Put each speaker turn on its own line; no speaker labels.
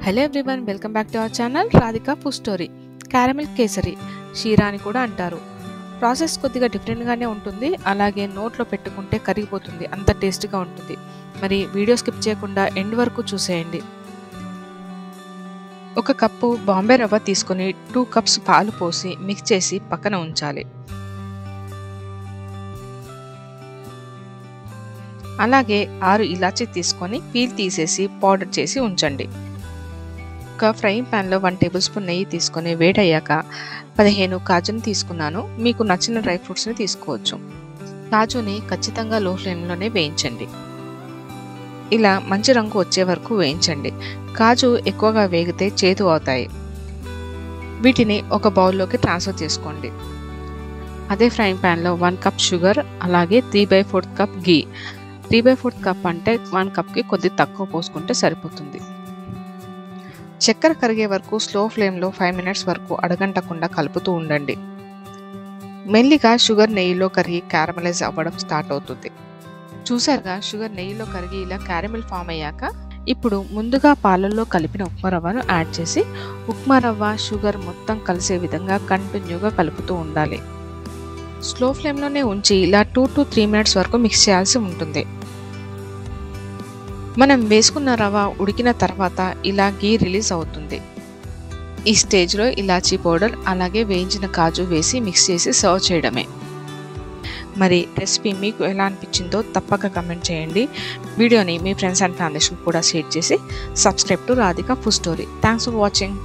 Hello everyone, welcome back to our channel Radhika food story. Caramel kesari, sheera అని కూడా అంటారు. Process కొద్దిగా డిఫరెంట్గానే ఉంటుంది, అలాగే నోట్లో పెట్టుకుంటే కరిగిపోతుంది, అంత టేస్ట్గా ఉంటుంది. మరి వీడియో స్కిప్ చేయకుండా ఎండ్ వరకు చూసేయండి. ఒక కప్పు బాంబే రవ్వ తీసుకొని 2 కప్స్ పాలు పోసి మిక్స్ చేసి పక్కన ఉంచాలి. అలాగే 6 ఇలాచీ తీసుకొని పీల్ తీసేసి పౌడర్ చేసి ఉంచండి. ఒక ఫ్రైయింగ్ ప్యాన్లో 1 టేబుల్ స్పూన్ నెయ్యి తీసుకొని వేడయ్యాక 15 కాజుని తీసుకున్నాను. మీకు నచ్చిన డ్రై ఫ్రూట్స్ని తీసుకోవచ్చు. కాజుని ఖచ్చితంగా లో ఫ్లేమ్లోనే వేయించండి. ఇలా మంచి రంగు వచ్చే వరకు వేయించండి. కాజు ఎక్కువగా వేగితే చేదు అవుతాయి. వీటిని ఒక బౌల్లోకి ట్రాన్స్ఫర్ చేసుకోండి. అదే ఫ్రైయింగ్ ప్యాన్లో 1 కప్ షుగర్, అలాగే 3/4 కప్ గీ. 3/4 కప్ అంటే 1 కప్కి కొద్ది తక్కువ పోసుకుంటే సరిపోతుంది. చక్కెర కరిగే వరకు స్లో ఫ్లేమ్లో 5 మినిట్స్ వరకు అడగంటకుండా కలుపుతూ ఉండండి. మెల్లిగా షుగర్ నెయ్యిలో కరిగి క్యారమలైజ్ అవ్వడం స్టార్ట్ అవుతుంది. చూసారుగా, షుగర్ నెయ్యిలో కరిగి ఇలా క్యారమెల్ ఫామ్ అయ్యాక ఇప్పుడు ముందుగా పాలల్లో కలిపిన ఉప్మా రవ్వను యాడ్ చేసి ఉప్మా రవ్వ, షుగర్ మొత్తం కలిసే విధంగా కంటిన్యూగా కలుపుతూ ఉండాలి. స్లో ఫ్లేమ్లోనే ఉంచి ఇలా 2 to 3 మినిట్స్ వరకు మిక్స్ చేయాల్సి ఉంటుంది. మనం వేసుకున్న రవ్వ ఉడికిన తర్వాత ఇలా గీ రిలీజ్ అవుతుంది. ఈ స్టేజ్లో ఇలాచీ పౌడర్, అలాగే వేయించిన కాజు వేసి మిక్స్ చేసి సర్వ్ చేయడమే. మరి రెసిపీ మీకు ఎలా అనిపించిందో తప్పక కమెంట్ చేయండి. వీడియోని మీ ఫ్రెండ్స్ అండ్ ఫ్యామిలీస్కి కూడా షేర్ చేసి subscribe to Radhika food story. Thanks for watching.